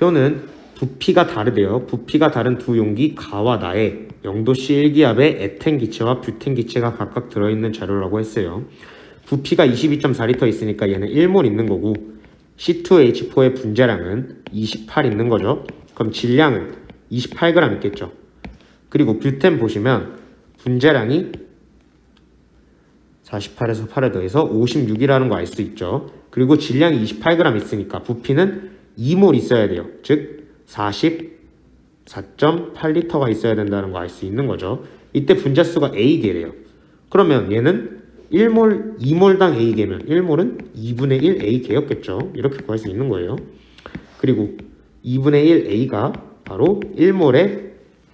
표는 부피가 다르대요. 부피가 다른 두 용기 가와 나에 0도씨 1기압의 에텐 기체와 뷰텐 기체가 각각 들어있는 자료라고 했어요. 부피가 22.4L 있으니까 얘는 1몰 있는 거고 C2H4의 분자량은 28 있는 거죠. 그럼 질량은 28g 있겠죠. 그리고 뷰텐 보시면 분자량이 48에서 8에 더해서 56이라는 거 알 수 있죠. 그리고 질량이 28g 있으니까 부피는 2몰 있어야 돼요. 즉 44.8L가 있어야 된다는 거 알 수 있는 거죠. 이때 분자수가 A개래요. 그러면 얘는 1몰, 2몰당 A개면 1몰은 2분의 1 A개였겠죠. 이렇게 구할 수 있는 거예요. 그리고 2분의 1 A가 바로 1몰의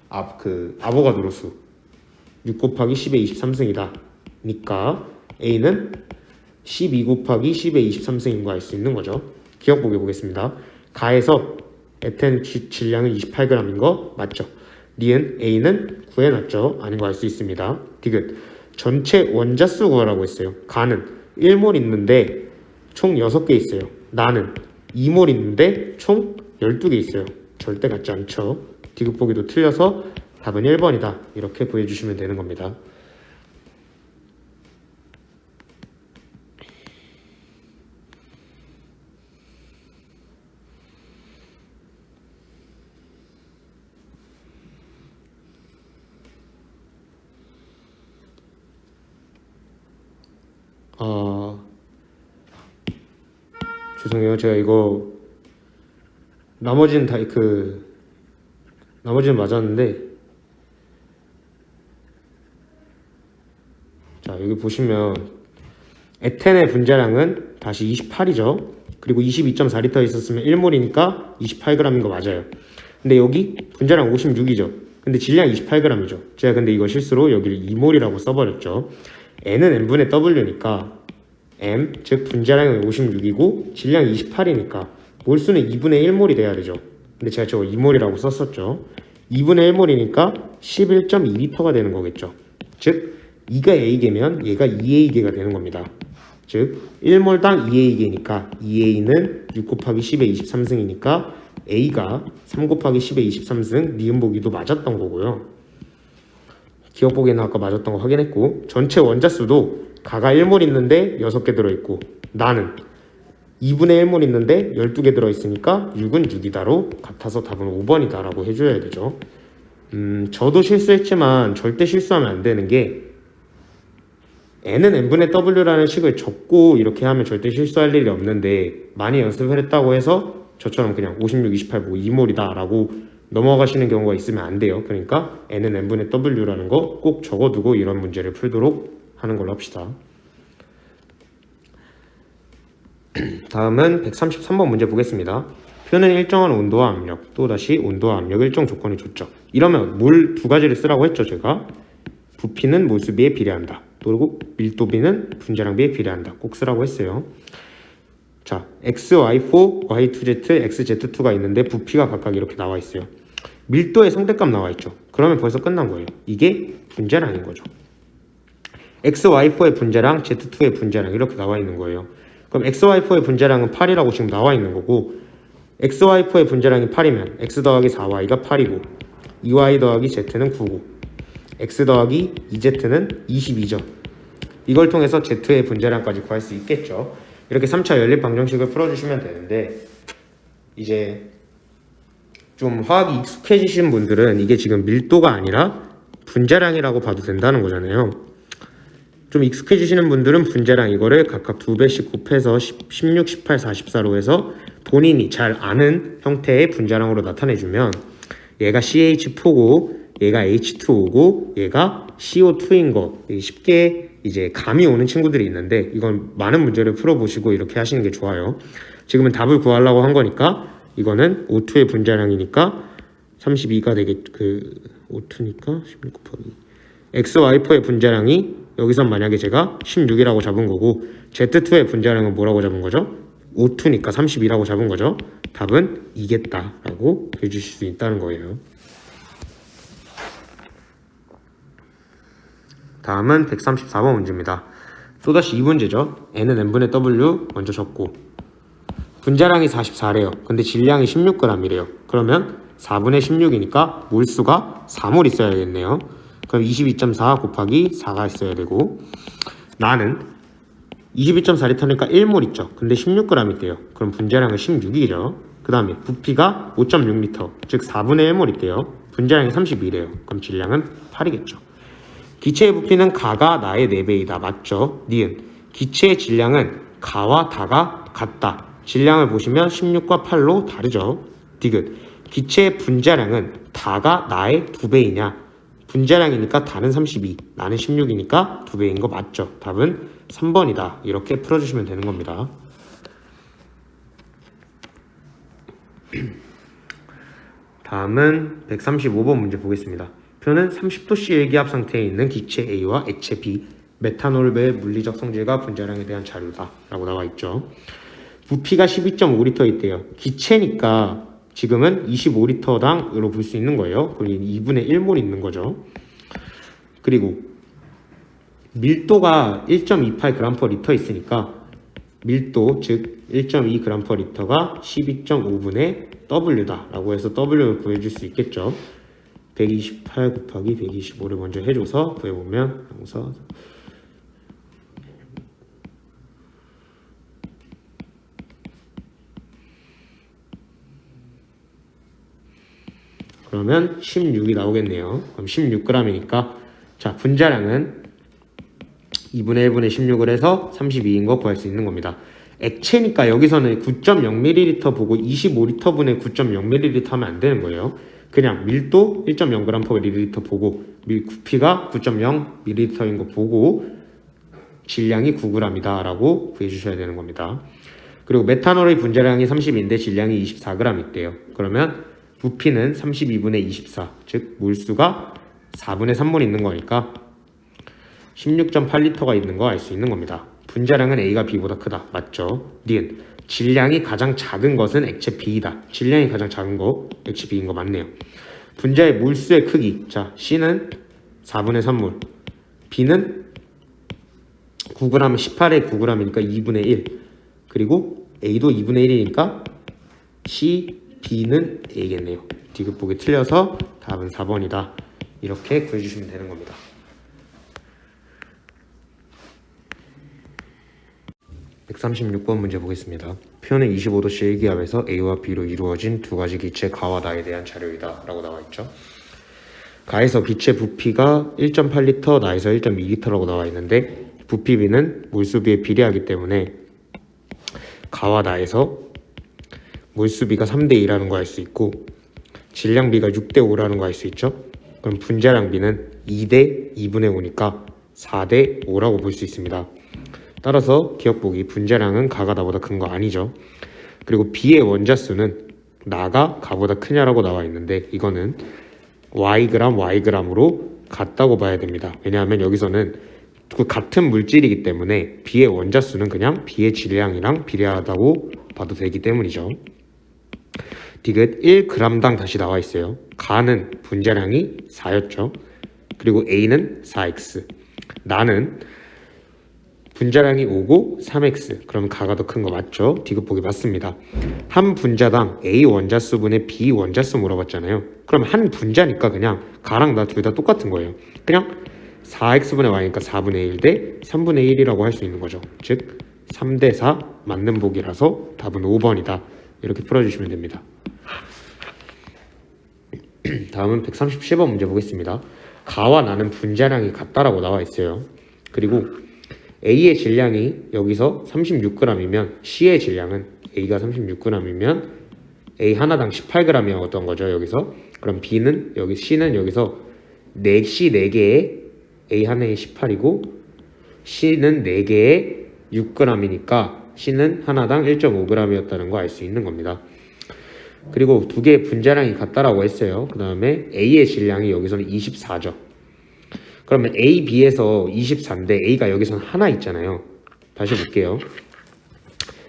아보가드로 수 6 곱하기 10의 23승이다. 니까 A는 12 곱하기 10의 23승인 거 알 수 있는 거죠. 기억 보기 보겠습니다. 가에서 에텐 질량은 28g인 거 맞죠? 니은 A는 구해놨죠? 아닌 거 알 수 있습니다. 디귿 전체 원자수 구하라고 했어요. 가는 1몰 있는데 총 6개 있어요. 나는 2몰 있는데 총 12개 있어요. 절대 같지 않죠? 디귿 보기도 틀려서 답은 1번이다. 이렇게 구해주시면 되는 겁니다. 죄송해요. 제가 이거 나머지는 나머지는 맞았는데 자 여기 보시면 에텐의 분자량은 다시 28이죠. 그리고 22.4L 있었으면 1몰이니까 28g인 거 맞아요. 근데 여기 분자량 56이죠. 근데 질량 28g이죠. 제가 근데 이거 실수로 여기를 2몰이라고 써버렸죠. N은 N분의 W니까 M, 즉 분자량은 56이고 질량이 28이니까 몰수는 2분의 1몰이 돼야 되죠. 근데 제가 저거 2몰이라고 썼었죠. 2분의 1몰이니까 11.2L가 되는 거겠죠. 즉 2가 A개면 얘가 2A개가 되는 겁니다. 즉 1몰당 2A개니까 2A는 6 곱하기 10의 23승이니까 A가 3 곱하기 10의 23승 니은 보기도 맞았던 거고요. 기억 보기는 아까 맞았던 거 확인했고 전체 원자수도 가가 1몰 있는데 6개 들어있고 나는 2분의 1몰 있는데 12개 들어있으니까 6은 6이다로 같아서 답은 5번이다 라고 해줘야 되죠. 저도 실수했지만 절대 실수하면 안 되는 게 N은 N분의 W라는 식을 적고 이렇게 하면 절대 실수할 일이 없는데 많이 연습을 했다고 해서 저처럼 그냥 56, 28 보고 2몰이다 라고 넘어가시는 경우가 있으면 안 돼요. 그러니까 N은 N분의 W라는 거 꼭 적어두고 이런 문제를 풀도록 하는 걸로 합시다. 다음은 133번 문제 보겠습니다. 표는 일정한 온도와 압력, 또다시 온도와 압력 일정 조건이 좋죠. 이러면 몰 두 가지를 쓰라고 했죠. 제가 부피는 몰수비에 비례한다. 그리고 밀도비는 분자량비에 비례한다. 꼭 쓰라고 했어요. 자, XY4, Y2Z, XZ2가 있는데 부피가 각각 이렇게 나와 있어요. 밀도의 상대값 나와 있죠. 그러면 벌써 끝난 거예요. 이게 분자량인 거죠. XY4의 분자량, Z2의 분자량 이렇게 나와 있는 거예요. 그럼 XY4의 분자량은 8이라고 지금 나와 있는 거고 XY4의 분자량이 8이면 X 더하기 4Y가 8이고 2Y 더하기 Z는 9고 X 더하기 2Z는 22죠. 이걸 통해서 Z의 분자량까지 구할 수 있겠죠. 이렇게 3차 연립 방정식을 풀어주시면 되는데 이제 좀 화학이 익숙해지신 분들은 이게 지금 밀도가 아니라 분자량이라고 봐도 된다는 거잖아요. 좀 익숙해지시는 분들은 분자량 이거를 각각 2배씩 곱해서 16, 18, 44로 해서 본인이 잘 아는 형태의 분자량으로 나타내주면 얘가 CH4고 얘가 H2O고 얘가 CO2인 거 쉽게 이제 감이 오는 친구들이 있는데 이건 많은 문제를 풀어보시고 이렇게 하시는 게 좋아요. 지금은 답을 구하려고 한 거니까 이거는 O2의 분자량이니까 32가 O2니까 16 곱하기 XY4의 분자량이 여기선 만약에 제가 16이라고 잡은 거고 Z2의 분자량은 뭐라고 잡은 거죠? O2니까 32라고 잡은 거죠. 답은 이겠다 라고 해주실 수 있다는 거예요. 다음은 134번 문제입니다. 또다시 이 문제죠. N은 N분의 W 먼저 적고 분자량이 44래요. 근데 질량이 16g이래요. 그러면 4분의 16이니까 몰수가 4몰 있어야겠네요. 그럼 22.4 곱하기 4가 있어야 되고, 나는 22.4리터니까 1몰 있죠. 근데 16g 있대요. 그럼 분자량은 16이죠. 그 다음에 부피가 5.6리터, 즉 4분의 1몰 있대요. 분자량이 32래요. 그럼 질량은 8이겠죠. 기체의 부피는 가가 나의 4배이다. 맞죠? 니은. 기체의 질량은 가와 다가 같다. 질량을 보시면 16과 8로 다르죠. 디귿. 기체의 분자량은 다가 나의 2배이냐? 분자량이니까 다는 32, 나는 16이니까 2배인 거 맞죠? 답은 3번이다. 이렇게 풀어주시면 되는 겁니다. 다음은 135번 문제 보겠습니다. 표는 30도씨 일기압 상태에 있는 기체 A와 액체 B, 메탄올배의 물리적 성질과 분자량에 대한 자료다 라고 나와 있죠. 부피가 12.5리터 있대요. 기체니까 지금은 25리터당으로 볼 수 있는 거예요. 그리고 2분의 1몰 있는 거죠. 그리고 밀도가 1.28g/리터 있으니까 밀도, 즉 1.2g/리터가 12.5분의 W다 라고 해서 W를 구해줄 수 있겠죠. 128 곱하기 125를 먼저 해줘서 구해보면 여기서 그러면 16이 나오겠네요. 그럼 16g이니까 자, 분자량은 2분의 1분의 16을 해서 32인 거 구할 수 있는 겁니다. 액체니까 여기서는 9.0ml 보고 25리터 분의 9.0ml 하면 안 되는 거예요. 그냥 밀도 1.0g/ml 보고 부피가 9.0ml인 거 보고 질량이 9g이다 라고 구해주셔야 되는 겁니다. 그리고 메탄올의 분자량이 30인데 질량이 24g 있대요. 그러면 부피는 32분의 24, 즉 몰수가 4분의 3몰 있는 거니까 16.8리터가 있는 거 알 수 있는 겁니다. 분자량은 A가 B보다 크다. 맞죠? 니은. 질량이 가장 작은 것은 액체 B이다. 질량이 가장 작은 거 액체 B인 거 맞네요. 분자의 몰수의 크기. 자, C는 4분의 3몰, B는 9g, 18에 9g이니까 2분의 1. 그리고 A도 2분의 1이니까 C, B는 A겠네요. 디귿 보기 틀려서 답은 4번이다. 이렇게 구해주시면 되는 겁니다. 136번 문제 보겠습니다. 표는 25도씨 일기압에서 A와 B로 이루어진 두 가지 기체 가와 나에 대한 자료이다 라고 나와 있죠. 가에서 기체 부피가 1.8리터, 나에서 1.2리터라고 나와 있는데 부피 B는 몰수비에 비례하기 때문에 가와 나에서 몰수비가 3대2라는 거 알 수 있고 질량비가 6대5라는 거 알 수 있죠. 그럼 분자량 B는 2대 2분의 5니까 4대 5라고 볼 수 있습니다. 따라서 기억보기 분자량은 가가 나보다 큰 거 아니죠. 그리고 B의 원자수는 나가 가보다 크냐라고 나와 있는데 이거는 Yg으로 같다고 봐야 됩니다. 왜냐하면 여기서는 그 같은 물질이기 때문에 B의 원자수는 그냥 B의 질량이랑 비례하다고 봐도 되기 때문이죠. 디귿 1g당 다시 나와 있어요. 가는 분자량이 4였죠. 그리고 A는 4x, 나는 분자량이 5고 3x, 그럼 가가 더 큰 거 맞죠? 디귿 보기 맞습니다. 한 분자당 A 원자수분의 B 원자수 물어봤잖아요. 그럼 한 분자니까 그냥 가랑 나 둘 다 똑같은 거예요. 그냥 4x분의 y니까 4분의 1 대 3분의 1이라고 할 수 있는 거죠. 즉 3대 4 맞는 보기라서 답은 5번이다. 이렇게 풀어주시면 됩니다. 다음은 137번 문제 보겠습니다. 가와 나는 분자량이 같다라고 나와 있어요. 그리고 A의 질량이 여기서 36g이면 C의 질량은 A가 36g이면 A 하나당 18g이었던 거죠. 여기서 그럼 B는 여기 C는 여기서 C 4개에 A 하나에 18이고 C는 4개에 6g이니까 C는 하나당 1.5g이었다는 거 알 수 있는 겁니다. 그리고 두 개의 분자량이 같다라고 했어요. 그 다음에 A의 질량이 여기서는 24죠. 그러면 A, B에서 24인데 A가 여기서는 하나 있잖아요. 다시 볼게요.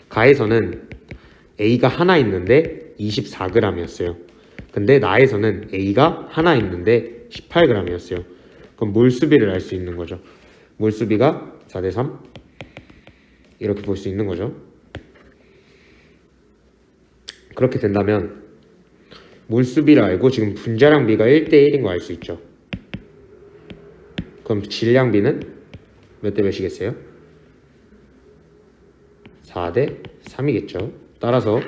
가에서는 A가 하나 있는데 24g이었어요. 근데 나에서는 A가 하나 있는데 18g이었어요. 그럼 몰수비를 알 수 있는 거죠. 몰수비가 4대 3 이렇게 볼 수 있는 거죠. 그렇게 된다면 몰수비를 알고 지금 분자량비가 1대1인 거 알 수 있죠. 그럼 질량비는 몇 대 몇이겠어요? 4대 3이겠죠. 따라서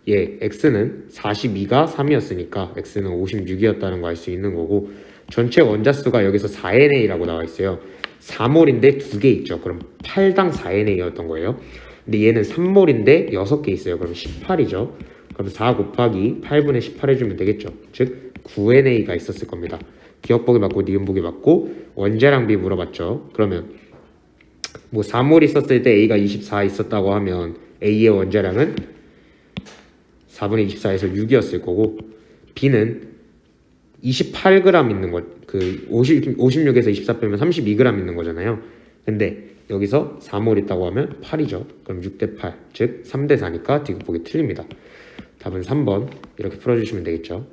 x는 42가 3이었으니까 x는 56이었다는 거 알 수 있는 거고, 전체 원자수가 여기서 4NA라고 나와 있어요. 4몰인데 2개 있죠. 그럼 8당 4NA였던 거예요. 근데 얘는 3몰인데 6개 있어요. 그럼 18이죠. 그럼 4 곱하기 8분의 18 해주면 되겠죠. 즉 9NA가 있었을 겁니다. 기억보기 맞고 니은보기 맞고 원자량비 물어봤죠. 그러면 뭐 4몰 있었을 때 A가 24 있었다고 하면 A의 원자량은 4분의 24에서 6이었을 거고, B는 28g 있는 것, 그 56에서 24 빼면 32g 있는 거잖아요. 근데 여기서 4몰 있다고 하면 8이죠. 그럼 6대 8, 즉 3대 4니까 디귿보기 틀립니다. 답은 3번 이렇게 풀어주시면 되겠죠.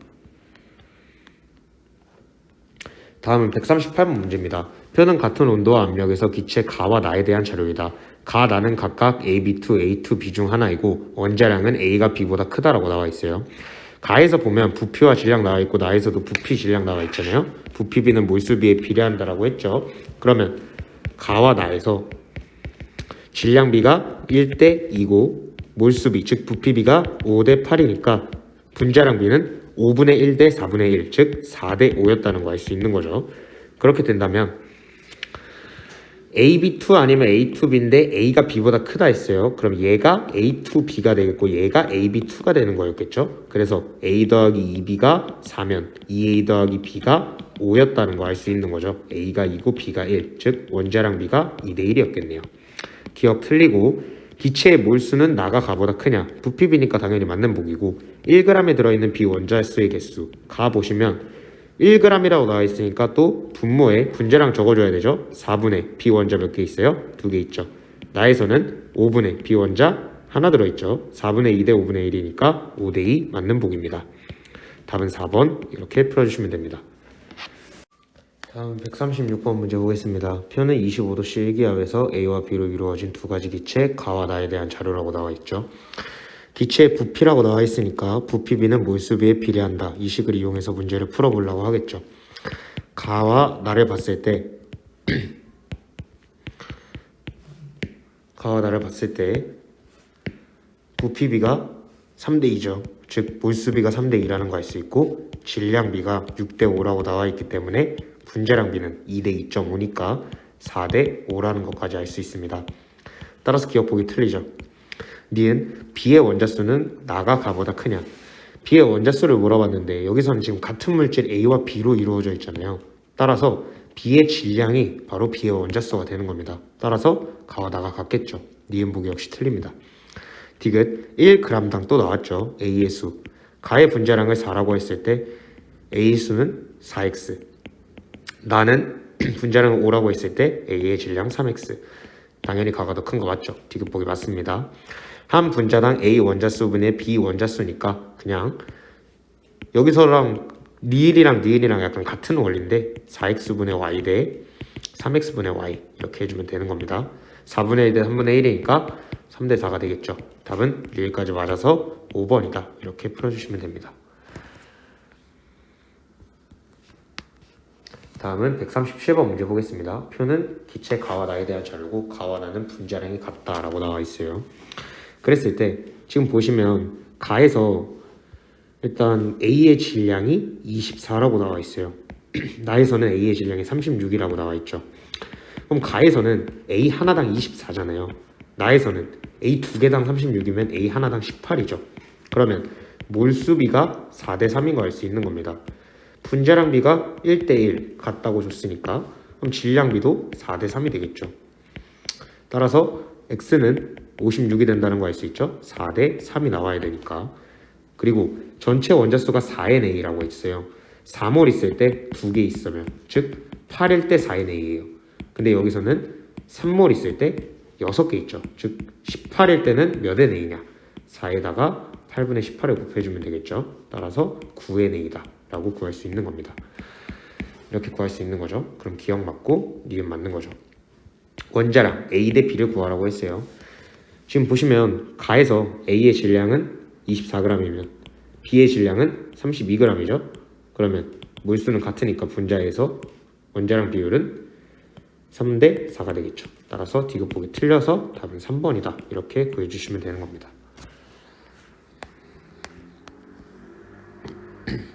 다음은 138번 문제입니다. 표는 같은 온도와 압력에서 기체 가와 나에 대한 자료이다. 가, 나는 각각 AB2, A2, B 중 하나이고 원자량은 A가 B보다 크다라고 나와 있어요. 가에서 보면 부피와 질량 나와 있고 나에서도 부피, 질량 나와 있잖아요. 부피, B는 몰수비에 비례한다라고 했죠. 그러면 가와 나에서 질량비가 1대 2고 몰수비, 즉 부피비가 5대 8이니까 분자량비는 5분의 1 대 4분의 1, 즉 4대 5였다는 거 알 수 있는 거죠. 그렇게 된다면 AB2 아니면 A2B인데 A가 B보다 크다 했어요. 그럼 얘가 A2B가 되겠고 얘가 AB2가 되는 거였겠죠. 그래서 A 더하기 2B가 4면 2A 더하기 B가 5였다는 거 알 수 있는 거죠. A가 2고 B가 1, 즉 원자량비가 2대 1이었겠네요. 기억 틀리고, 기체의 몰수는 나가 가보다 크냐, 부피비니까 당연히 맞는 보기고, 1g에 들어있는 비원자수의 개수, 가 보시면 1g이라고 나와 있으니까 또 분모에 분자량 적어줘야 되죠. 4분의 비원자 몇 개 있어요? 2개 있죠. 나에서는 5분의 비원자 하나 들어있죠. 4분의 2 대 5분의 1이니까 5대 2 맞는 보기입니다. 답은 4번 이렇게 풀어주시면 됩니다. 다음 136번 문제 보겠습니다. 표는 25도씨 일기압에서 A와 B로 이루어진 두 가지 기체 가와 나에 대한 자료라고 나와 있죠. 기체의 부피라고 나와 있으니까 부피비는 몰수비에 비례한다. 이 식을 이용해서 문제를 풀어보려고 하겠죠. 가와 나를 봤을 때 가와 나를 봤을 때 부피비가 3대 2죠. 즉 몰수비가 3대 2라는 거 알 수 있고, 질량비가 6대 5라고 나와 있기 때문에 분자량비는 2대 2.5니까 4대 5라는 것까지 알 수 있습니다. 따라서 기억보기 틀리죠. 니은 B의 원자수는 나가 가보다 크냐. B의 원자수를 물어봤는데 여기서는 지금 같은 물질 A와 B로 이루어져 있잖아요. 따라서 B의 질량이 바로 B의 원자수가 되는 겁니다. 따라서 가와 나가 같겠죠. 니은 보기 역시 틀립니다. 디귿 1g당 또 나왔죠. A의 수. 가의 분자량을 4라고 했을 때 A의 수는 4x, 나는 분자량을 5라고 했을 때 A의 질량 3x. 당연히 가가 더 큰 거 맞죠? 디귿 보기 맞습니다. 한 분자당 A 원자수분의 B 원자수니까 그냥 여기서랑 리을이랑 니은이랑 약간 같은 원리인데 4x분의 y 대 3x분의 y 이렇게 해주면 되는 겁니다. 4분의 1 대 3분의 1이니까 3대 4가 되겠죠. 답은 리을까지 맞아서 5번이다. 이렇게 풀어주시면 됩니다. 다음은 137번 문제 보겠습니다. 표는 기체 가와 나에 대한 자료고 가와 나는 분자량이 같다라고 나와 있어요. 그랬을 때 지금 보시면 가에서 일단 A의 질량이 24라고 나와 있어요. 나에서는 A의 질량이 36이라고 나와 있죠. 그럼 가에서는 A 하나당 24잖아요. 나에서는 A 두 개당 36이면 A 하나당 18이죠. 그러면 몰수비가 4대 3인 거 알 수 있는 겁니다. 분자량비가 1대 1 같다고 줬으니까 그럼 질량비도 4대 3이 되겠죠. 따라서 x는 56이 된다는 거 알 수 있죠. 4대 3이 나와야 되니까. 그리고 전체 원자수가 4NA라고 했어요. 4몰 있을 때 2개 있으면, 즉 8일 때 4NA예요. 근데 여기서는 3몰 있을 때 6개 있죠. 즉 18일 때는 몇 NA냐? 4에다가 8분의 18을 곱해주면 되겠죠. 따라서 9NA다 라고 구할 수 있는 겁니다. 이렇게 구할 수 있는 거죠. 그럼 기억 맞고 니은 맞는 거죠. 원자량 A 대 B를 구하라고 했어요. 지금 보시면 가에서 A의 질량은 24g이면 B의 질량은 32g이죠. 그러면 몰수는 같으니까 분자에서 원자량 비율은 3대 4가 되겠죠. 따라서 디귿보기 틀려서 답은 3번이다. 이렇게 구해주시면 되는 겁니다.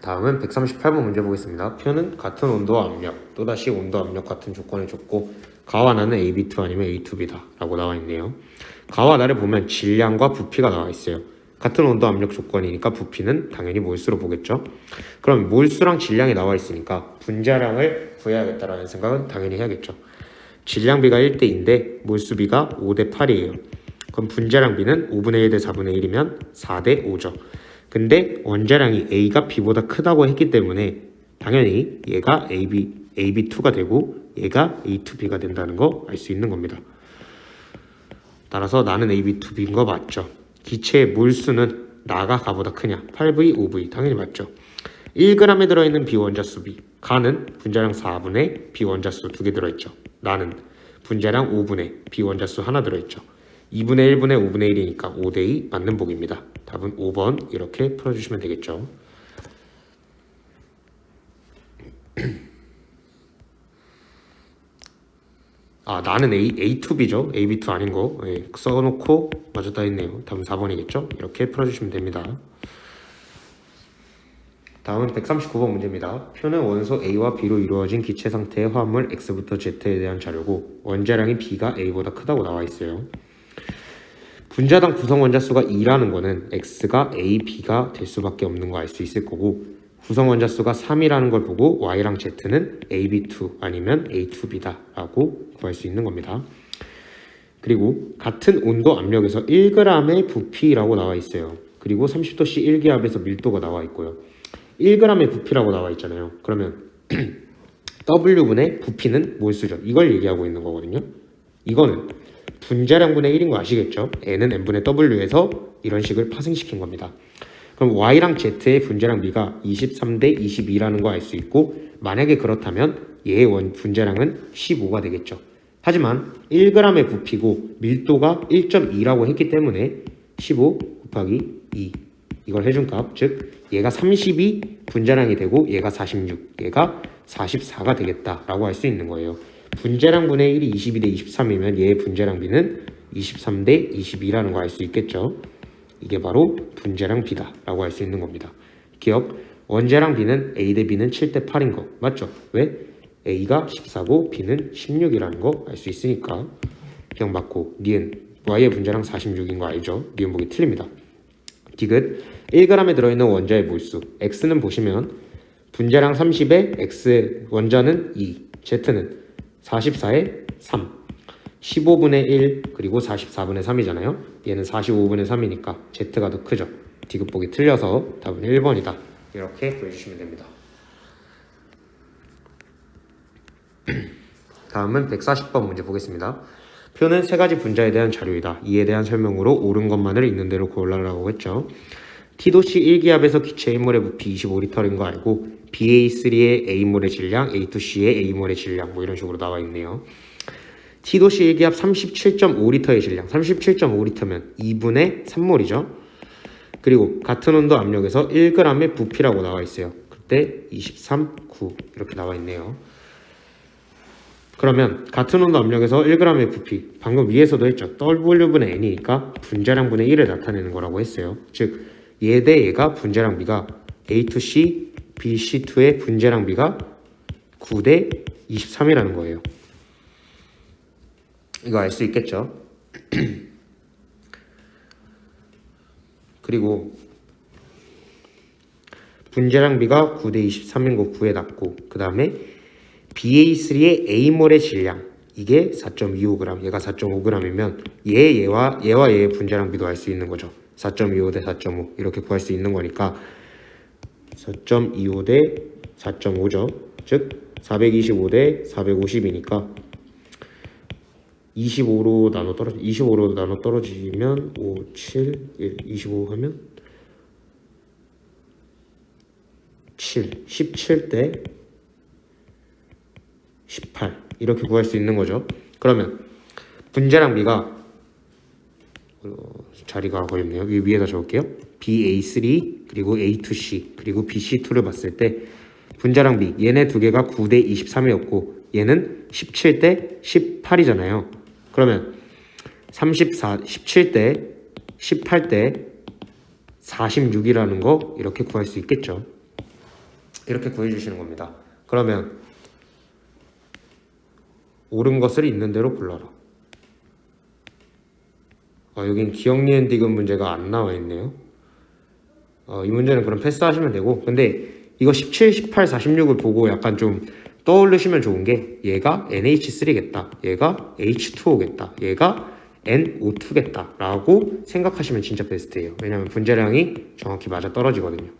다음은 138번 문제 보겠습니다. 표는 같은 온도와 압력, 또다시 온도 압력 같은 조건을 줬고 가와 나는 AB2 아니면 A2B다 라고 나와 있네요. 가와 나를 보면 질량과 부피가 나와 있어요. 같은 온도 압력 조건이니까 부피는 당연히 몰수로 보겠죠. 그럼 몰수랑 질량이 나와 있으니까 분자량을 구해야겠다라는 생각은 당연히 해야겠죠. 질량비가 1대2인데 몰수비가 5대8이에요. 그럼 분자량비는 5분의 1 대 4분의 1이면 4대 5죠. 근데 원자량이 A가 B보다 크다고 했기 때문에 당연히 얘가 AB2가 되고 얘가 A2B가 된다는 거 알 수 있는 겁니다. 따라서 나는 AB2B인 거 맞죠. 기체의 몰수는 나가 가보다 크냐? 8V, 5V 당연히 맞죠. 1g에 들어있는 비원자수 B, 가는 분자량 4분의 비원자수 2개 들어있죠. 나는 분자량 5분의 비원자수 하나 들어있죠. 2분의 1분의 5분의 1이니까 5대2 맞는 복입니다. 답은 5번 이렇게 풀어주시면 되겠죠. 나는 A2B죠. AB2 아닌 거 써놓고 맞았다 했네요. 답은 4번이겠죠. 이렇게 풀어주시면 됩니다. 다음은 139번 문제입니다. 표는 원소 A와 B로 이루어진 기체 상태의 화합물 X부터 Z에 대한 자료고 원자량이 B가 A보다 크다고 나와 있어요. 분자당 구성 원자수가 2라는 거는 X가 A, B가 될 수밖에 없는 거 알 수 있을 거고 구성 원자수가 3이라는 걸 보고 Y랑 Z는 AB2 아니면 A2B다 라고 구할 수 있는 겁니다. 그리고 같은 온도 압력에서 1g의 부피라고 나와 있어요. 그리고 30도씨 1기압에서 밀도가 나와 있고요. 1g의 부피라고 나와 있잖아요. 그러면 W분의 부피는 몰수죠. 이걸 얘기하고 있는 거거든요. 이거는 분자량분의 1인 거 아시겠죠? N은 N분의 W에서 이런 식을 파생시킨 겁니다. 그럼 Y랑 Z의 분자량비가 23대 22라는 거 알 수 있고 만약에 그렇다면 얘의 분자량은 15가 되겠죠. 하지만 1g의 부피고 밀도가 1.2라고 했기 때문에 15 곱하기 2 이걸 해준 값, 즉 얘가 32 분자량이 되고 얘가 46, 얘가 44가 되겠다라고 할 수 있는 거예요. 분자량분의 1이 22대 23이면 얘의 분자량비는 23대 22라는 거 알 수 있겠죠. 이게 바로 분자량 B다 라고 할 수 있는 겁니다. 기억, 원자량 B는 A 대 B는 7대 8인 거 맞죠? 왜? A가 14고 B는 16이라는 거 알 수 있으니까 기억 맞고 니은 Y의 분자량 46인 거 알죠? 니은 보기 틀립니다. 디귿 1g에 들어있는 원자의 몰수 X는 보시면 분자량 30에 X 원자는 2 Z는 44에 3 15분의 1 그리고 44분의 3이잖아요. 얘는 45분의 3이니까 Z가 더 크죠. 디귿 보기 틀려서 답은 1번이다. 이렇게 구해주시면 됩니다. 다음은 140번 문제 보겠습니다. 표는 세 가지 분자에 대한 자료이다. 이에 대한 설명으로 옳은 것만을 있는 대로 고르라고 했죠. T도씨 1기압에서 기체 A몰의 부피 25L인 거 알고 BA3의 A몰의 질량, A2C의 A몰의 질량 뭐 이런 식으로 나와 있네요. T도씨 1기압 37.5L의 질량, 37.5L면 2분의 3몰이죠. 그리고 같은 온도 압력에서 1g의 부피라고 나와 있어요. 그때 23,9 이렇게 나와 있네요. 그러면 같은 온도 압력에서 1g의 부피, 방금 위에서도 했죠. W분의 N이니까 분자량분의 1을 나타내는 거라고 했어요. 즉 얘 대 얘가 분자량비가 A2C, BC2의 분자량비가 9대 23이라는 거예요. 이거 알 수 있겠죠? 그리고 분자량비가 9대 23인 거 구해놨고 그 다음에 BA3의 A몰의 질량 이게 4.25g, 얘가 4.5g이면 얘와 얘의 분자량비도 알 수 있는 거죠. 4.25 대 4.5 이렇게 구할 수 있는 거니까 4.25 대 4.5죠. 즉 425 대 450이니까 25로 나눠 떨어지면 5, 7, 1, 25 하면 7, 17 대 18 이렇게 구할 수 있는 거죠. 그러면 분자량비가 자리가 걸렸네요. 위에다 적을게요. BA3 그리고 A2C 그리고 BC2를 봤을 때 분자량 B 얘네 두 개가 9대 23이었고 얘는 17대 18이잖아요. 그러면 17대 18대 46이라는 거 이렇게 구할 수 있겠죠. 이렇게 구해주시는 겁니다. 그러면 옳은 것을 있는 대로 불러라. 여긴 기억 니은 디귿 문제가 안 나와 있네요. 이 문제는 그럼 패스하시면 되고, 근데 이거 17, 18, 46을 보고 약간 좀 떠올리시면 좋은 게 얘가 NH3겠다, 얘가 H2O겠다, 얘가 NO2겠다 라고 생각하시면 진짜 베스트예요. 왜냐면 분자량이 정확히 맞아 떨어지거든요.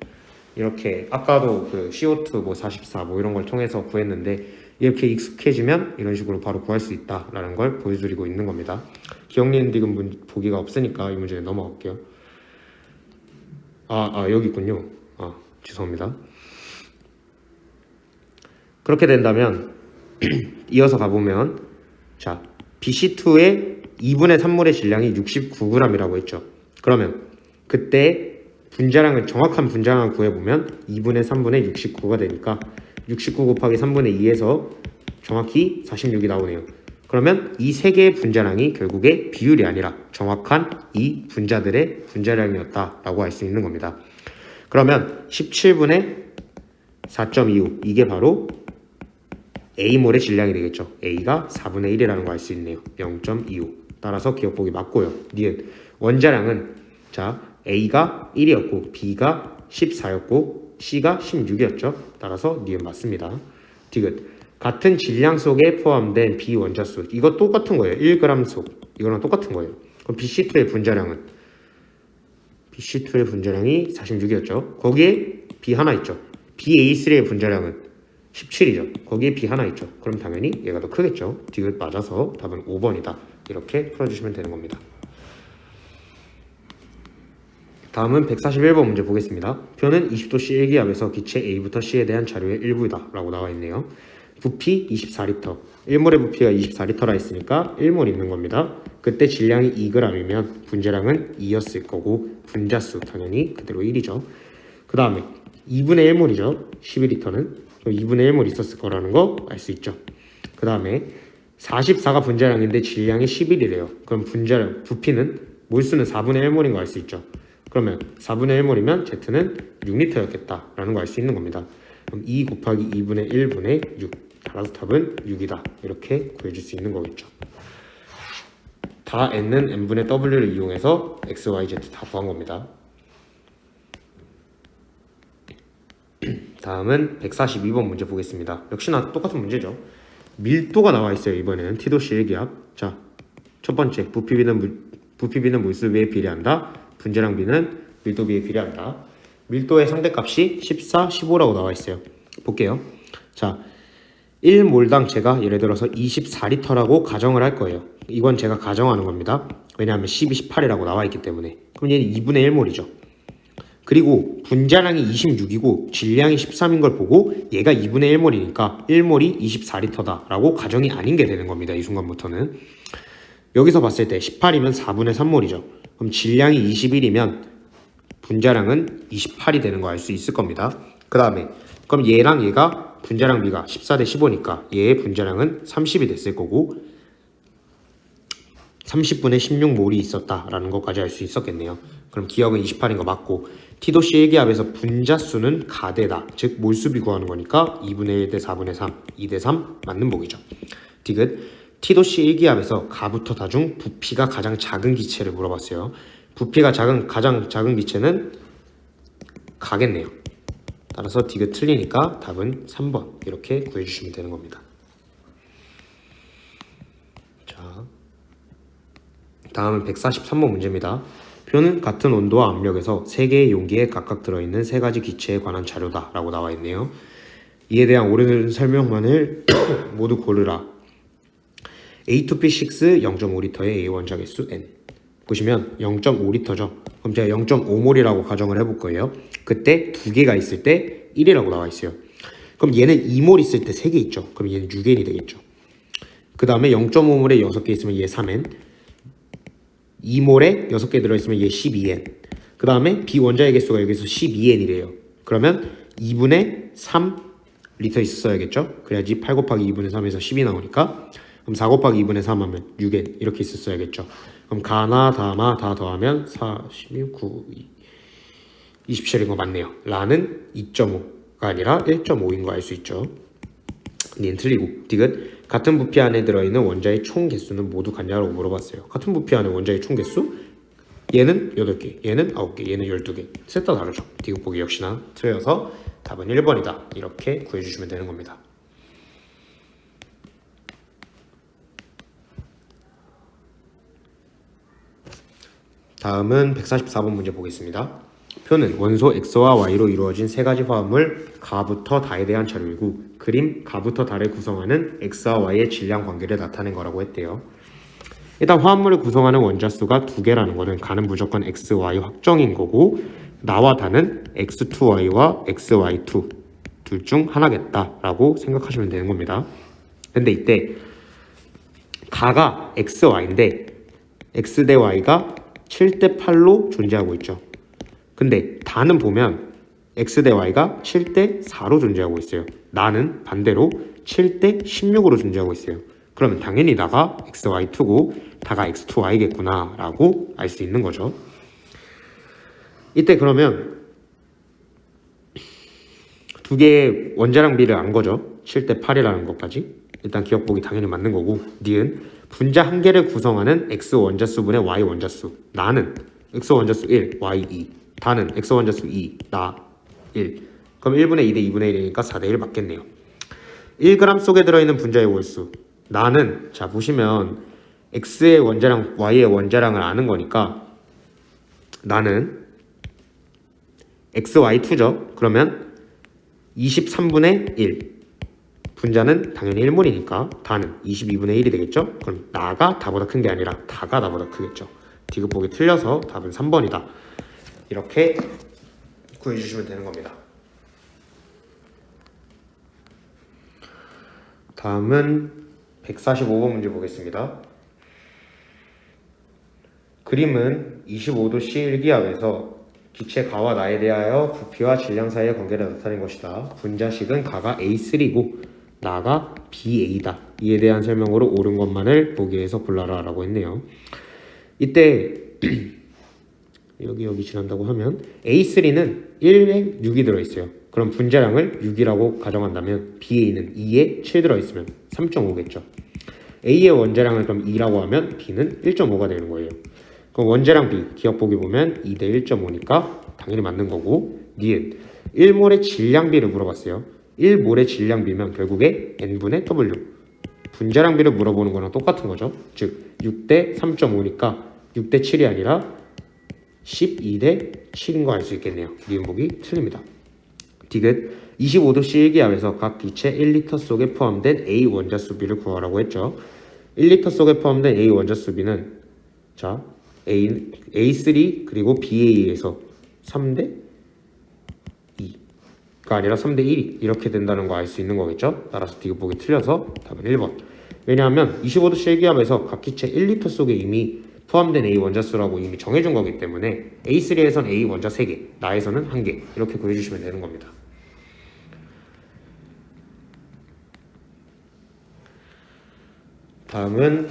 이렇게 아까도 그 CO2 뭐 44 뭐 이런 걸 통해서 구했는데 이렇게 익숙해지면 이런 식으로 바로 구할 수 있다라는 걸 보여드리고 있는 겁니다. 기억 니은 디귿 보기가 없으니까 이 문제에 넘어갈게요. 여기 있군요. 죄송합니다. 그렇게 된다면 이어서 가보면 자 BC2의 2분의 3몰의 질량이 69g이라고 했죠. 그러면 그때 분자량을 정확한 분자량을 구해보면 2분의 3분의 69가 되니까 69 곱하기 3분의 2에서 정확히 46이 나오네요. 그러면 이 세 개의 분자량이 결국에 비율이 아니라 정확한 이 분자들의 분자량이었다라고 할 수 있는 겁니다. 그러면 17분의 4.25 이게 바로 A몰의 질량이 되겠죠. A가 4분의 1이라는 거 알 수 있네요. 0.25 따라서 기억보기 맞고요. 니은 원자량은 자 A가 1이었고 B가 14였고 C가 16이었죠. 따라서 니은 맞습니다. 디귿 같은 질량 속에 포함된 비원자수 이거 똑같은 거예요. 1g 속 이거랑 똑같은 거예요. 그럼 BC2의 분자량은 BC2의 분자량이 46이었죠. 거기에 B 하나 있죠. BA3의 분자량은 17이죠. 거기에 B 하나 있죠. 그럼 당연히 얘가 더 크겠죠. 디귿 맞아서 답은 5번이다. 이렇게 풀어주시면 되는 겁니다. 다음은 141번 문제 보겠습니다. 표는 20도씨 일기압에서 기체 A부터 C에 대한 자료의 일부이다 라고 나와 있네요. 부피 24리터 1몰의 부피가 24리터라 했으니까 1몰 있는 겁니다. 그때 질량이 2g이면 분자량은 2였을 거고 분자수 당연히 그대로 1이죠. 그 다음에 2분의 1몰이죠. 12리터는 2분의 1몰 있었을 거라는 거 알 수 있죠. 그 다음에 44가 분자량인데 질량이 11이래요. 그럼 분자량 부피는 몰수는 4분의 1몰인 거 알 수 있죠. 그러면 4분의 1몰이면 Z는 6리터였겠다 라는 거 알 수 있는 겁니다. 그럼 2 곱하기 2분의 1분의 6 따라서 답은 6이다 이렇게 구해줄 수 있는 거겠죠. 다 N은 N분의 W를 이용해서 X, Y, Z 다 구한 겁니다. 다음은 142번 문제 보겠습니다. 역시나 똑같은 문제죠. 밀도가 나와 있어요. 이번에는 T도씨 일기압. 자, 첫 번째 부피비는 몰수비에 비례한다. 분자량 비는 밀도비에 비례한다. 밀도의 상대값이 14, 15라고 나와 있어요. 볼게요. 자, 1몰당 제가 예를 들어서 24리터라고 가정을 할 거예요. 이건 제가 가정하는 겁니다. 왜냐하면 12, 18이라고 나와 있기 때문에. 그럼 얘는 2분의 1몰이죠. 그리고 분자량이 26이고 질량이 13인 걸 보고 얘가 2분의 1몰이니까 1몰이 24리터다 라고 가정이 아닌 게 되는 겁니다. 이 순간부터는. 여기서 봤을 때 18이면 4분의 3몰이죠. 그럼 질량이 21이면 분자량은 28이 되는 거 알 수 있을 겁니다. 그 다음에 그럼 얘랑 얘가 분자량 비가 14대 15니까 얘의 분자량은 30이 됐을 거고 30분의 16몰이 있었다라는 것까지 알 수 있었겠네요. 그럼 기억은 28인 거 맞고 T도씨 일기압에서 분자수는 가대다. 즉 몰수비 구하는 거니까 2분의 1대 4분의 3, 2대 3 맞는 보기죠. 디귿 T도씨 일기압에서 가부터 다 중 부피가 가장 작은 기체를 물어봤어요. 부피가 가장 작은 기체는 가겠네요. 따라서 디귿 틀리니까 답은 3번 이렇게 구해주시면 되는 겁니다. 자, 다음은 143번 문제입니다. 표는 같은 온도와 압력에서 3개의 용기에 각각 들어있는 3가지 기체에 관한 자료다 라고 나와 있네요. 이에 대한 옳은 설명만을 모두 고르라. A2P6 0.5리터의 A 원자개수 N. 보시면 0.5리터죠. 그럼 제가 0.5몰이라고 가정을 해볼 거예요. 그때 2개가 있을 때 1이라고 나와 있어요. 그럼 얘는 2몰 있을 때 3개 있죠. 그럼 얘는 6N이 되겠죠. 그 다음에 0.5몰에 6개 있으면 얘 3N. 2몰에 6개 들어있으면 얘 12N. 그 다음에 비원자의 개수가 여기서 12N이래요. 그러면 2분의 3리터 있었어야겠죠? 그래야지 8 곱하기 2분의 3에서 10이 나오니까. 그럼 4 곱하기 2분의 3 하면 6N 이렇게 있었어야겠죠? 그럼 가나 다마 다 더하면 4, 16, 9, 27인 거 맞네요. 라는 2.5가 아니라 1.5인 거 알 수 있죠. 얘는 틀리고. 디귿 같은 부피 안에 들어있는 원자의 총 개수는 모두 같냐고 물어봤어요. 같은 부피 안에 원자의 총 개수? 얘는 8개, 얘는 9개, 얘는 12개. 셋 다 다르죠. 디귿 보기 역시나 틀려서 답은 1번이다. 이렇게 구해주시면 되는 겁니다. 다음은 144번 문제 보겠습니다. 표는 원소 X와 Y로 이루어진 세 가지 화합물 가부터 다에 대한 자료이고 그림 가부터 다를 구성하는 X와 Y의 질량 관계를 나타낸 거라고 했대요. 일단 화합물을 구성하는 원자 수가 2개라는 거는 가는 무조건 X, Y 확정인 거고 나와 다는 X2Y와 XY2 둘 중 하나겠다라고 생각하시면 되는 겁니다. 근데 이때 가가 XY인데 X 대 Y가 7대 8로 존재하고 있죠. 근데 다는 보면 X 대 Y가 7대 4로 존재하고 있어요. 나는 반대로 7대 16으로 존재하고 있어요. 그러면 당연히 나가 XY2고 다가 X2Y겠구나 라고 알 수 있는 거죠. 이때 그러면 두 개의 원자량 비를 안 거죠. 7대 8이라는 것까지. 일단 기억 보기 당연히 맞는 거고. 니은 분자 한 개를 구성하는 X 원자수분의 Y 원자수. 나는 X 원자수 1, Y 2. 다는 X 원자수 2, 나 1. 그럼 1분의 2 대 2분의 1이니까 4대 1 맞겠네요. 1g 속에 들어있는 분자의 몰수. 나는 자 보시면 X의 원자량, Y의 원자량을 아는 거니까 나는 XY2죠. 그러면 23분의 1. 분자는 당연히 1몰이니까 다는 22분의 1이 되겠죠. 그럼 나가 다보다 큰 게 아니라 다가 나보다 크겠죠. 디귿 보기 틀려서 답은 3번이다. 이렇게 구해주시면 되는 겁니다. 다음은 145번 문제 보겠습니다. 그림은 25도 C1기압에서 기체 가와 나에 대하여 부피와 질량 사이의 관계를 나타낸 것이다. 분자식은 가가 A3고 나가 BA다. 이에 대한 설명으로 옳은 것만을 보기에서 골라라 라고 했네요. 이때 여기 지난다고 하면 A3는 1에 6이 들어있어요. 그럼 분자량을 6이라고 가정한다면 BA는 2에 7 들어있으면 3.5겠죠. A의 원자량을 그럼 2라고 하면 B는 1.5가 되는 거예요. 그럼 원자량 B 기억 보기 보면 2 대 1.5니까 당연히 맞는 거고. 니은 1몰의 질량비를 물어봤어요. 1몰의 질량비면 결국에 N분의 W. 분자량비를 물어보는 거랑 똑같은 거죠. 즉 6대 3.5니까 6대 7이 아니라 12대 7인 거 알 수 있겠네요. 니은 보기 틀립니다. 디귿 25도 C1기압에서 각 기체 1리터 속에 포함된 A 원자수비를 구하라고 했죠. 1리터 속에 포함된 A 원자수비는 자 A3 그리고 BA에서 3대 2가 아니라 3대 1이 이렇게 된다는 거 알 수 있는 거겠죠. 따라서 디귿 보기 틀려서 답은 1번. 왜냐하면 25도 C1기압에서 각 기체 1리터 속에 이미 포함된 A 원자수라고 이미 정해준 거기 때문에 A3에선 A 원자 3개, 나에서는 1개 이렇게 구해주시면 되는 겁니다. 다음은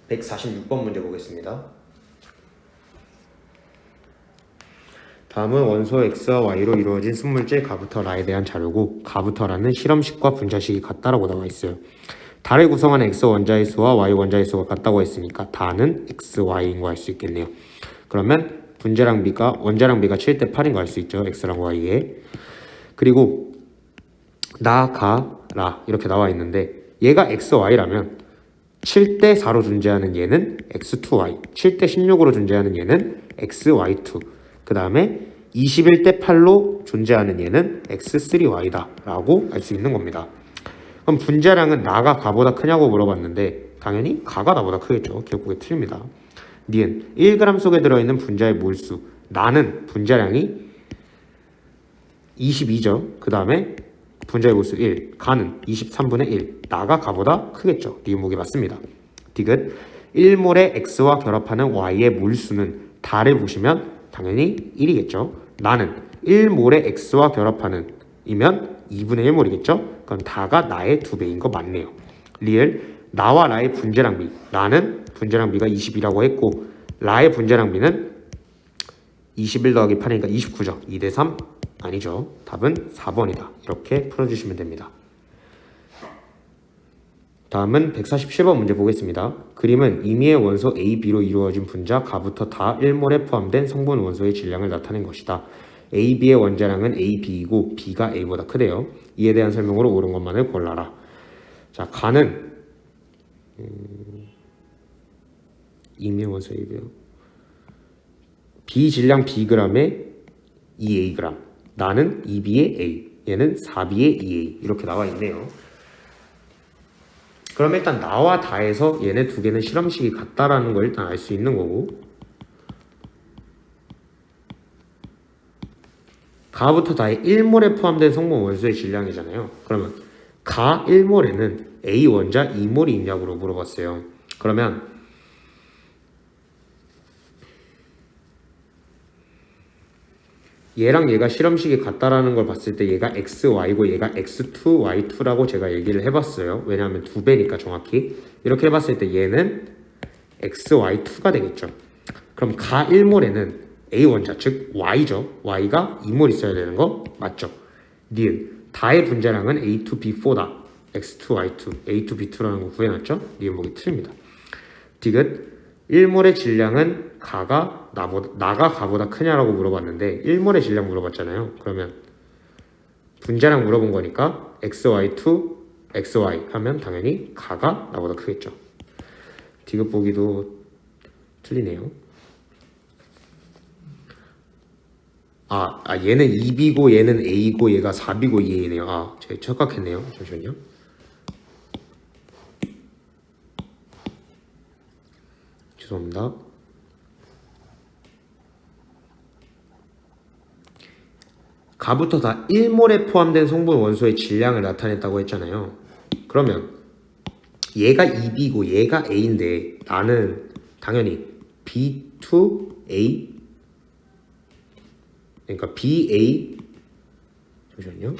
146번 문제 보겠습니다. 다음은 원소 X와 Y로 이루어진 순물질 가부터 라에 대한 자료고 가부터 라는 실험식과 분자식이 같다라고 나와 있어요. 달을 구성하는 X 원자의 수와 Y 원자의 수가 같다고 했으니까 다는 XY인 거 알 수 있겠네요. 그러면 원자량 비가 7대 8인 거 알 수 있죠. X랑 Y에. 그리고 나, 가, 라 이렇게 나와 있는데 얘가 XY라면 7대 4로 존재하는 얘는 X2Y, 7대 16으로 존재하는 얘는 XY2, 그 다음에 21대 8로 존재하는 얘는 X3Y다 라고 알 수 있는 겁니다. 그럼 분자량은 나가 가보다 크냐고 물어봤는데 당연히 가가 나보다 크겠죠. 기억보기 틀립니다. 니은 1g 속에 들어있는 분자의 몰수. 나는 분자량이 22죠. 그 다음에 분자의 몰수 1. 가는 23분의 1. 나가 가보다 크겠죠. 니은 보기 맞습니다. 디귿 1몰의 X와 결합하는 Y의 몰수는 다를 보시면 당연히 1이겠죠. 나는 1몰의 X와 결합하는 이면 2분의 1몰이겠죠. 그럼 다가 나의 2배인 거 맞네요. 리을 나와 라의 분자량 비. 나는 분자량 비가 20이라고 했고 라의 분자량 비는 21 더하기 8이니까 29죠. 2대 3 아니죠. 답은 4번이다. 이렇게 풀어주시면 됩니다. 다음은 147번 문제 보겠습니다. 그림은 임의의 원소 A, B로 이루어진 분자 가부터 다 1몰에 포함된 성분 원소의 질량을 나타낸 것이다. A, B의 원자량은 A, B이고 B가 A보다 크대요. 이에 대한 설명으로 옳은 것만을 골라라. 자, 가는 임의의 원소 A요. B 질량 Bg에 2Ag. 나는 2B의 A, 얘는 4B의 2A 이렇게 나와 있네요. 그럼 일단 나와 다에서 얘네 두 개는 실험식이 같다라는 걸 일단 알 수 있는 거고 가부터 다의 1몰에 포함된 성분 원소의 질량이잖아요. 그러면 가 1몰에는 A 원자 2몰이 있냐고 물어봤어요. 그러면 얘랑 얘가 실험식이 같다라는 걸 봤을 때 얘가 XY고 얘가 X2Y2라고 제가 얘기를 해봤어요. 왜냐하면 2배니까 정확히. 이렇게 해봤을 때 얘는 XY2가 되겠죠. 그럼 가 1몰에는 A 원자 즉 Y죠. Y가 2몰 있어야 되는 거 맞죠? 니은 다의 분자량은 A2B4다. X2Y2, A2B2라는 거 구해놨죠? 니은 보기 틀립니다. 디귿 1몰의 질량은 나가 가보다 크냐라고 물어봤는데 1몰의 질량 물어봤잖아요. 그러면 분자량 물어본 거니까 XY2, XY 하면 당연히 가가 나보다 크겠죠. 디귿 보기도 틀리네요. 얘는 2B고 얘는 A고 얘가 4B고 2A네요. 제가 착각했네요. 잠시만요. 죄송합니다. 가부터 다 1몰에 포함된 성분 원소의 질량을 나타냈다고 했잖아요. 그러면 얘가 2B고 얘가 A인데 나는 당연히 B2A 그러니까 BA 잠시만요.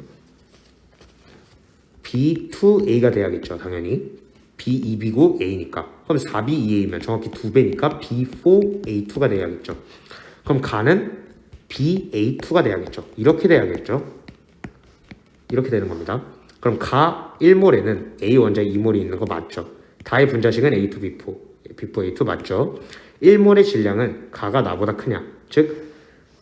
B2A가 돼야겠죠. 당연히 B2B고 A니까 그럼 4B2A면 정확히 2배니까 B4A2가 돼야겠죠. 그럼 가는 BA2가 돼야겠죠. 이렇게 돼야겠죠. 이렇게 되는 겁니다. 그럼 가 1몰에는 A 원자 2몰이 있는 거 맞죠. 다의 분자식은 A2B4, B4A2 맞죠. 1몰의 질량은 가가 나보다 크냐. 즉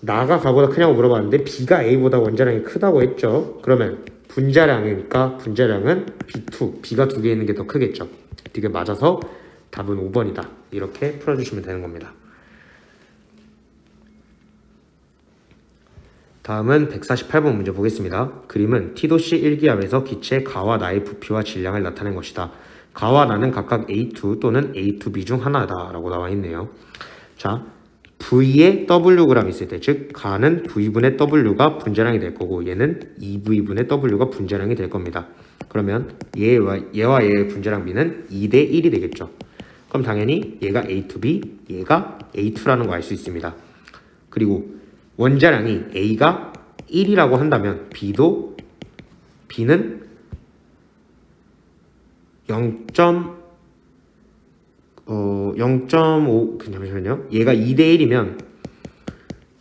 나가 가보다 크냐고 물어봤는데 B가 A보다 원자량이 크다고 했죠. 그러면 분자량이니까 분자량은 B2, B가 두 개 있는 게 더 크겠죠. 이게 맞아서 답은 5번이다. 이렇게 풀어주시면 되는 겁니다. 다음은 148번 문제 보겠습니다. 그림은 T도씨 1기압에서 기체 가와 나의 부피와 질량을 나타낸 것이다. 가와 나는 각각 A2 또는 A2B 중 하나다 라고 나와 있네요. 자, V에 Wg 있을 때, 즉 가는 V분의 W가 분자량이 될 거고 얘는 2V분의 W가 분자량이 될 겁니다. 그러면 얘와 얘의 분자량 B는 2대 1이 되겠죠. 그럼 당연히 얘가 A2B, 얘가 A2라는 거 알 수 있습니다. 그리고 원자량이 A가 1이라고 한다면 B는 0.5 잠시만요. 얘가 2대 1이면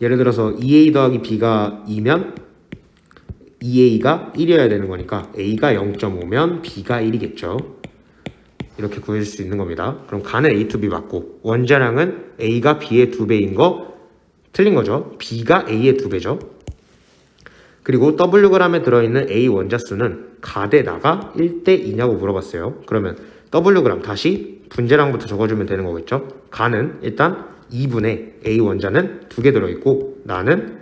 예를 들어서 2A 더하기 B가 2면 2A가 1이어야 되는 거니까 A가 0.5면 B가 1이겠죠. 이렇게 구해줄 수 있는 겁니다. 그럼 가는 A2B 맞고 원자량은 A가 B의 2배인 거 틀린 거죠. B가 A의 2배죠. 그리고 Wg에 들어있는 A 원자수는 가 대 나가 1대 2냐고 물어봤어요. 그러면 Wg 다시 분자량부터 적어주면 되는 거겠죠. 가는 일단 2분의 A 원자는 2개 들어있고 나는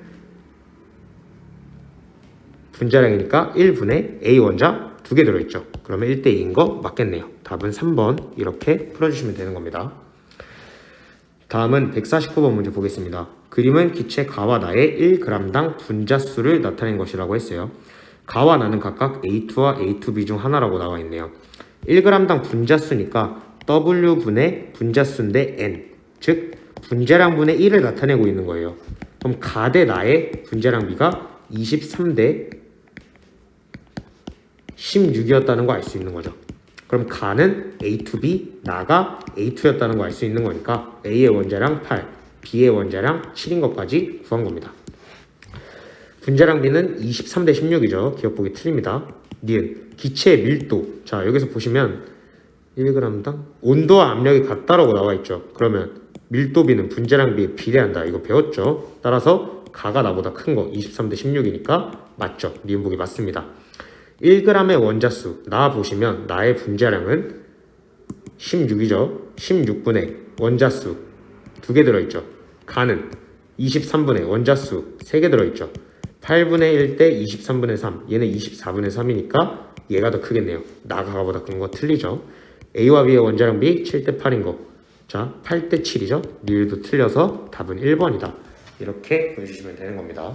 분자량이니까 1분의 A 원자 2개 들어있죠. 그러면 1대 2인 거 맞겠네요. 답은 3번 이렇게 풀어주시면 되는 겁니다. 다음은 149번 문제 보겠습니다. 그림은 기체 가와 나의 1g당 분자수를 나타낸 것이라고 했어요. 가와 나는 각각 A2와 A2B 중 하나라고 나와 있네요. 1g당 분자수니까 W분의 분자수인데 N, 즉 분자량분의 1을 나타내고 있는 거예요. 그럼 가 대 나의 분자량비가 23대 16이었다는 거 알 수 있는 거죠. 그럼 가는 A2B, 나가 A2였다는 거 알 수 있는 거니까 A의 원자량 8, B의 원자량 7인 것까지 구한 겁니다. 분자량비는 23대 16이죠. 기억 보기 틀립니다. 니은 기체의 밀도. 자, 여기서 보시면 1g당 온도와 압력이 같다라고 나와 있죠. 그러면 밀도비는 분자량비에 비례한다. 이거 배웠죠. 따라서 가가 나보다 큰 거 23대 16이니까 맞죠. 니은 보기 맞습니다. 1g의 원자수 나 보시면 나의 분자량은 16이죠. 16분의 원자수 2개 들어있죠. 가는 23분의 원자수 3개 들어있죠. 8분의 1 대 23분의 3 얘는 24분의 3이니까 얘가 더 크겠네요. 나가 가보다 큰 거 틀리죠. A와 B의 원자량비 7대 8인 거. 자, 8대 7이죠. 니을도 틀려서 답은 1번이다. 이렇게 보여주시면 되는 겁니다.